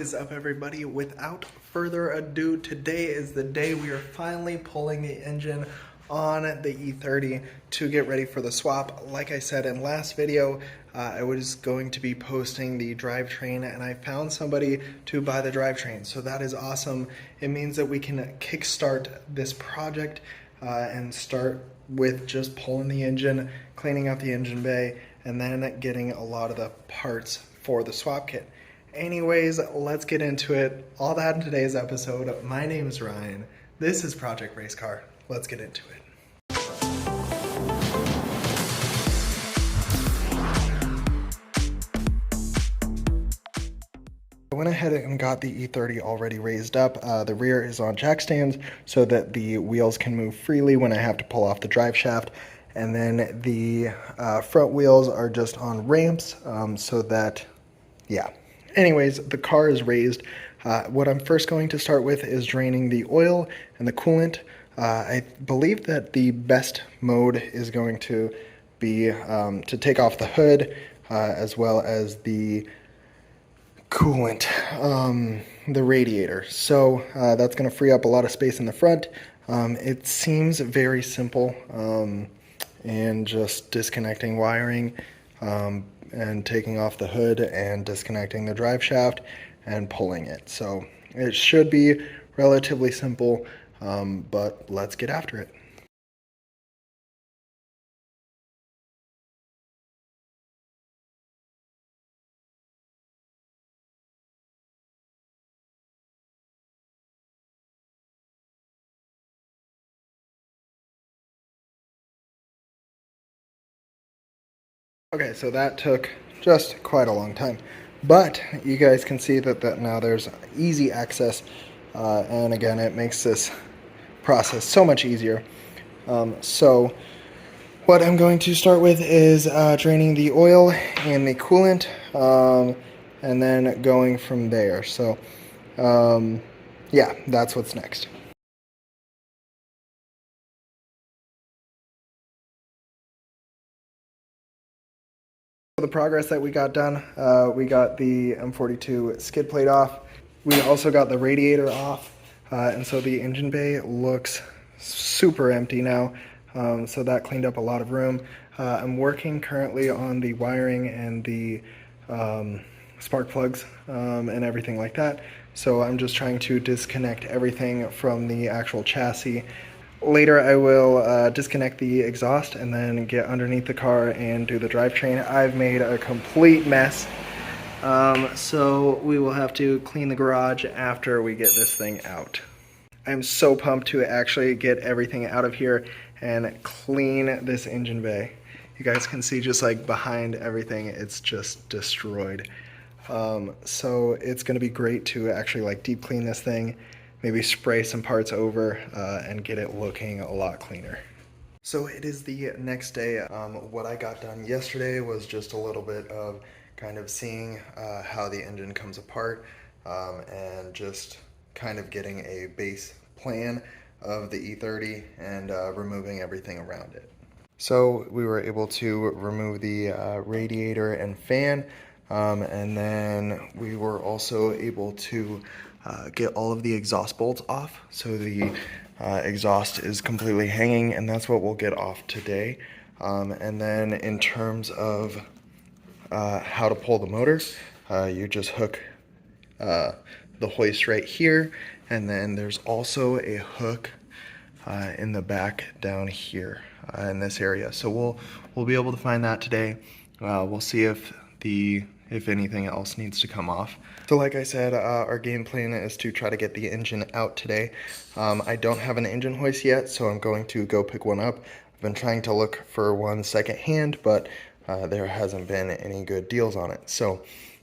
is up, everybody? Without further ado, today is the day we are finally pulling the engine on the E30 to get ready for the swap. Like I said in last video, I was going to be posting the drivetrain, and I found somebody to buy the drivetrain, so that is awesome. It means that we can kickstart this project and start with just pulling the engine, cleaning out the engine bay, and then getting a lot of the parts for the swap kit. Anyways, let's get into it. All that in today's episode. My name is Ryan. This is Project Race Car. Let's get into it. I went ahead and got the E30 already raised up. The rear is on jack stands so that the wheels can move freely when I have to pull off the drive shaft. And then the front wheels are just on ramps so that, yeah. Anyways, the car is raised. What I'm first going to start with is draining the oil and the coolant. I believe that the best mode is going to be to take off the hood as well as the coolant, the radiator. So that's going to free up a lot of space in the front. It seems very simple, and just disconnecting wiring, and taking off the hood and disconnecting the drive shaft and pulling it. So it should be relatively simple, but let's get after it. Okay, so that took just quite a long time, but you guys can see that now there's easy access, and again, it makes this process so much easier. So what I'm going to start with is draining the oil and the coolant, and then going from there. So yeah, that's what's next. The progress that we got done, we got the M42 skid plate off. We also got the radiator off, and so the engine bay looks super empty now. So that cleaned up a lot of room. I'm working currently on the wiring and the spark plugs and everything like that. So I'm just trying to disconnect everything from the actual chassis. Later I will disconnect the exhaust and then get underneath the car and do the drivetrain. I've made a complete mess, so we will have to clean the garage after we get this thing out. I'm so pumped to actually get everything out of here and clean this engine bay. You guys can see just like behind everything, it's just destroyed. So it's going to be great to actually like deep clean this thing, maybe spray some parts over, and get it looking a lot cleaner. So it is the next day. What I got done yesterday was just a little bit of kind of seeing how the engine comes apart, and just kind of getting a base plan of the E30 and removing everything around it. So we were able to remove the radiator and fan, and then we were also able to get all of the exhaust bolts off. So the exhaust is completely hanging, and that's what we'll get off today. And then in terms of how to pull the motor, you just hook the hoist right here, and then there's also a hook in the back down here in this area. So we'll be able to find that today. We'll see if anything else needs to come off. So like I said, our game plan is to try to get the engine out today. I don't have an engine hoist yet, so I'm going to go pick one up. I've been trying to look for one secondhand, but there hasn't been any good deals on it. So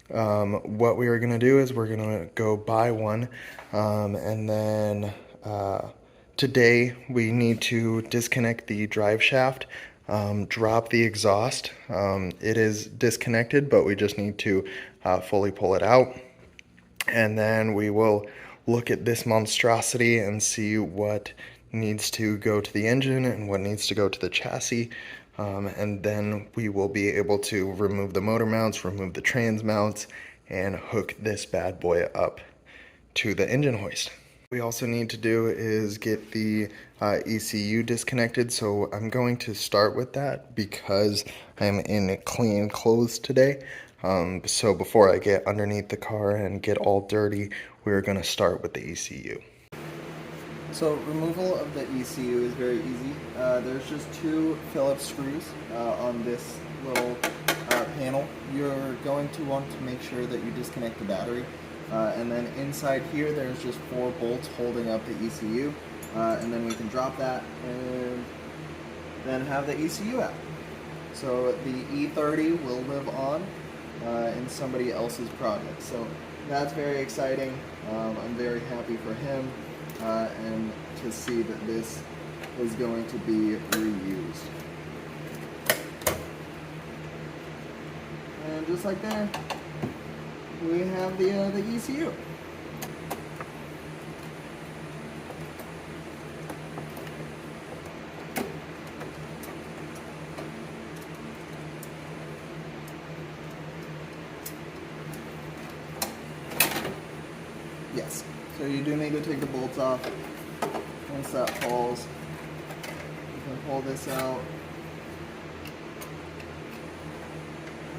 what we are gonna do is we're gonna go buy one, and then today we need to disconnect the drive shaft, drop the exhaust. It is disconnected, but we just need to fully pull it out. And then we will look at this monstrosity and see what needs to go to the engine and what needs to go to the chassis. And then we will be able to remove the motor mounts, remove the trans mounts, and hook this bad boy up to the engine hoist. What we also need to do is get the ECU disconnected, so I'm going to start with that because I'm in clean clothes today. So before I get underneath the car and get all dirty, we're going to start with the ECU. So removal of the ECU is very easy. There's just 2 Phillips screws on this little panel. You're going to want to make sure that you disconnect the battery. And then inside here there's just 4 bolts holding up the ECU. And then we can drop that and then have the ECU out. So the E30 will live on in somebody else's project. So that's very exciting. I'm very happy for him. And to see that this is going to be reused. And just like that, we have the ECU. Yes. So you do need to take the bolts off. Once that falls, you can pull this out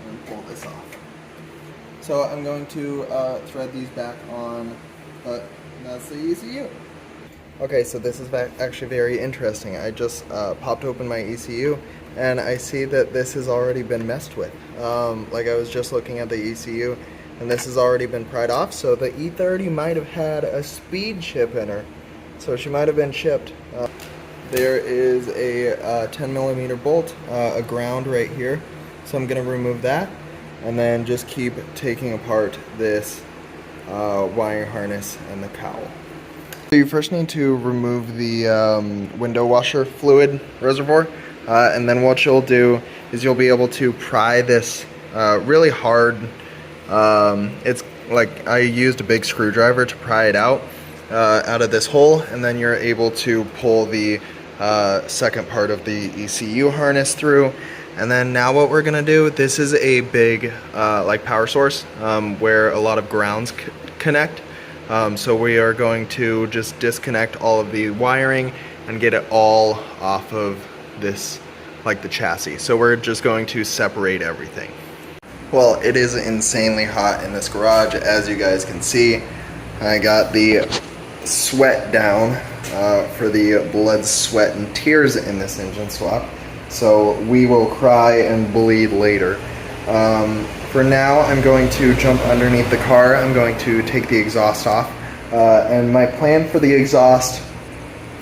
and pull this off. So I'm going to thread these back on, but that's the ECU. Okay, so this is actually very interesting. I just popped open my ECU and I see that this has already been messed with. Like I was just looking at the ECU and this has already been pried off, so the E30 might have had a speed chip in her. So she might have been chipped. There is a 10mm bolt, a ground right here. So I'm gonna remove that and then just keep taking apart this wiring harness and the cowl. So you first need to remove the window washer fluid reservoir. And then what you'll do is you'll be able to pry this really hard. It's like I used a big screwdriver to pry it out of this hole, and then you're able to pull the second part of the ECU harness through. And then now what we're gonna do, this is a big like power source where a lot of grounds connect. So we are going to just disconnect all of the wiring and get it all off of this, like the chassis. So we're just going to separate everything. Well, it is insanely hot in this garage, as you guys can see. I got the sweat down for the blood, sweat, and tears in this engine swap. So we will cry and bleed later. For now, I'm going to jump underneath the car. I'm going to take the exhaust off. And my plan for the exhaust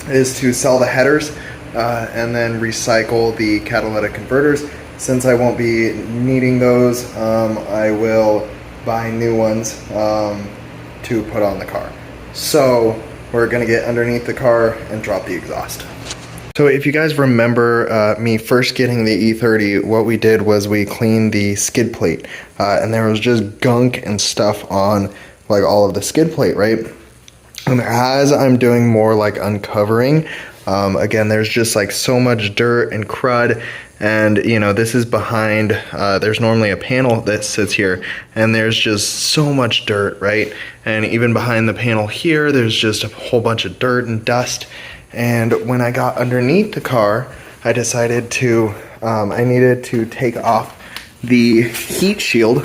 is to sell the headers and then recycle the catalytic converters. Since I won't be needing those, I will buy new ones to put on the car. So we're gonna get underneath the car and drop the exhaust. So if you guys remember me first getting the E30, what we did was we cleaned the skid plate, and there was just gunk and stuff on like all of the skid plate, right? And as I'm doing more like uncovering, again, there's just like so much dirt and crud. And you know, this is behind, there's normally a panel that sits here, and there's just so much dirt, right? And even behind the panel here, there's just a whole bunch of dirt and dust. And when I got underneath the car, I decided to, I needed to take off the heat shield.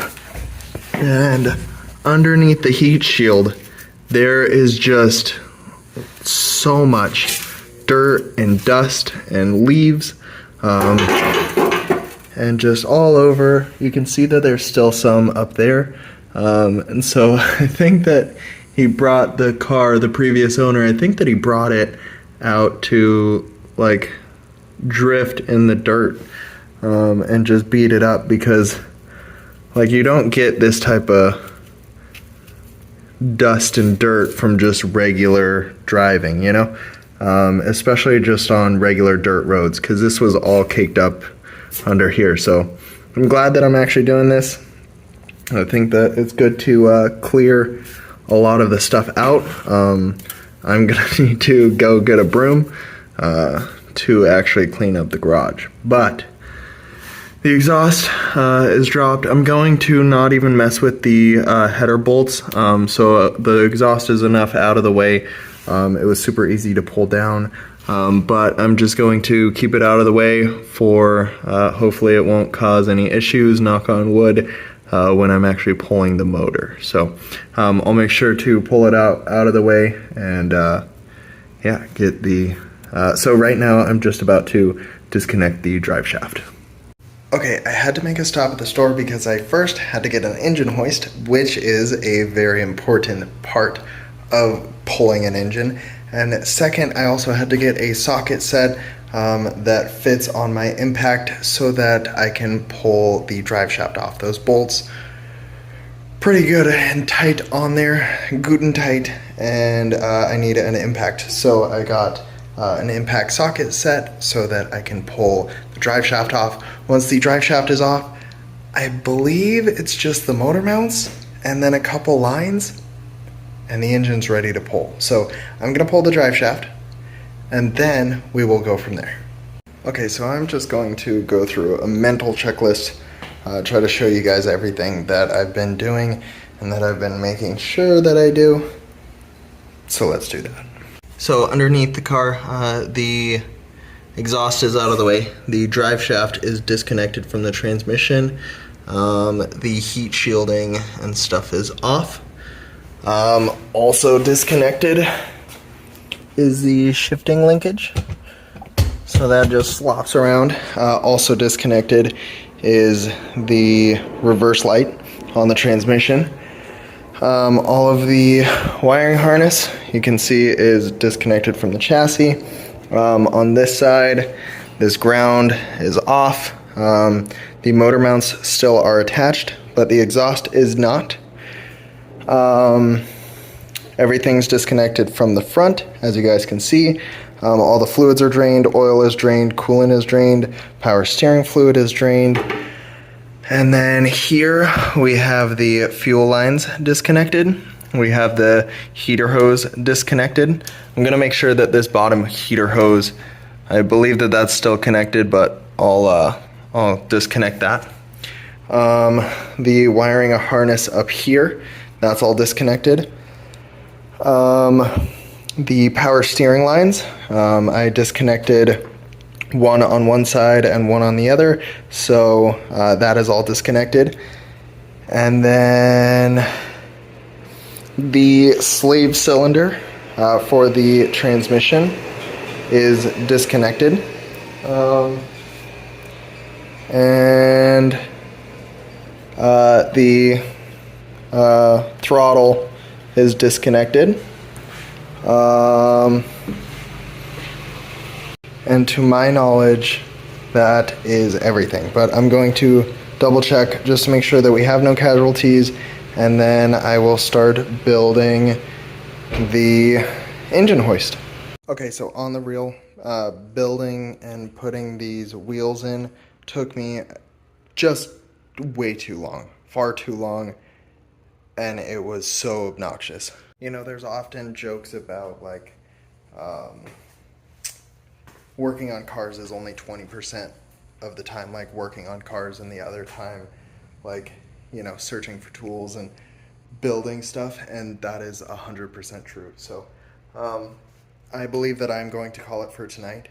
And underneath the heat shield, there is just so much dirt and dust and leaves. And just all over. You can see that there's still some up there. And so I think that he brought the car, the previous owner, I think that he brought it out to like drift in the dirt and just beat it up, because like you don't get this type of dust and dirt from just regular driving, you know? Especially just on regular dirt roads, because this was all caked up under here. So I'm glad that I'm actually doing this. I think that it's good to clear a lot of the stuff out. I'm gonna need to go get a broom to actually clean up the garage. But The exhaust is dropped. I'm going to not even mess with the header bolts. So the exhaust is enough out of the way. It was super easy to pull down. But I'm just going to keep it out of the way for hopefully it won't cause any issues, knock on wood, when I'm actually pulling the motor. So I'll make sure to pull it out of the way and yeah, get the... so right now I'm just about to disconnect the drive shaft. Okay, I had to make a stop at the store because I first had to get an engine hoist, which is a very important part of pulling an engine. And second, I also had to get a socket set that fits on my impact so that I can pull the drive shaft off. Those bolts, pretty good and tight on there, good and tight, and I need an impact. So I got an impact socket set so that I can pull the drive shaft off. Once the drive shaft is off, I believe it's just the motor mounts and then a couple lines and the engine's ready to pull. So I'm gonna pull the drive shaft and then we will go from there. Okay, so I'm just going to go through a mental checklist, try to show you guys everything that I've been doing and that I've been making sure that I do. So let's do that. So underneath the car, the exhaust is out of the way. The drive shaft is disconnected from the transmission. The heat shielding and stuff is off. Also disconnected is the shifting linkage. So that just slops around. Also disconnected is the reverse light on the transmission. All of the wiring harness, you can see, is disconnected from the chassis. On this side, this ground is off. The motor mounts still are attached, but the exhaust is not. Everything's disconnected from the front, as you guys can see. All the fluids are drained, oil is drained, coolant is drained, power steering fluid is drained. And then here we have the fuel lines disconnected. We have the heater hose disconnected. I'm gonna make sure that this bottom heater hose, I believe that that's still connected, but I'll disconnect that. The wiring harness up here, that's all disconnected. The power steering lines, I disconnected one on one side and one on the other, so that is all disconnected. And then the slave cylinder for the transmission is disconnected. And the throttle is disconnected. And to my knowledge, that is everything. But I'm going to double check just to make sure that we have no casualties, and then I will start building the engine hoist. Okay, so on the reel, building and putting these wheels in took me just way too long, far too long, and it was so obnoxious. You know, there's often jokes about like working on cars is only 20% of the time like working on cars, and the other time like, you know, searching for tools and building stuff, and that is 100% true. So I believe that I'm going to call it for tonight,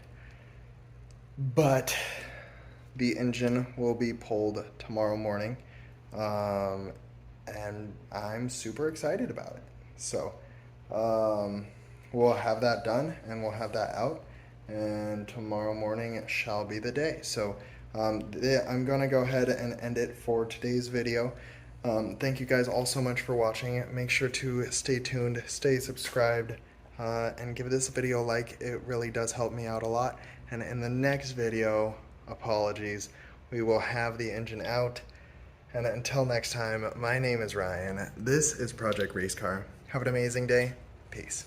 but the engine will be pulled tomorrow morning, and I'm super excited about it. So we'll have that done and we'll have that out, and tomorrow morning shall be the day. So I'm gonna go ahead and end it for today's video. Thank you guys all so much for watching. Make sure to stay tuned, stay subscribed, and give this video a like. It really does help me out a lot. And in the next video, apologies, we will have the engine out. And until next time, my name is Ryan. This is Project Race Car. Have an amazing day. Peace.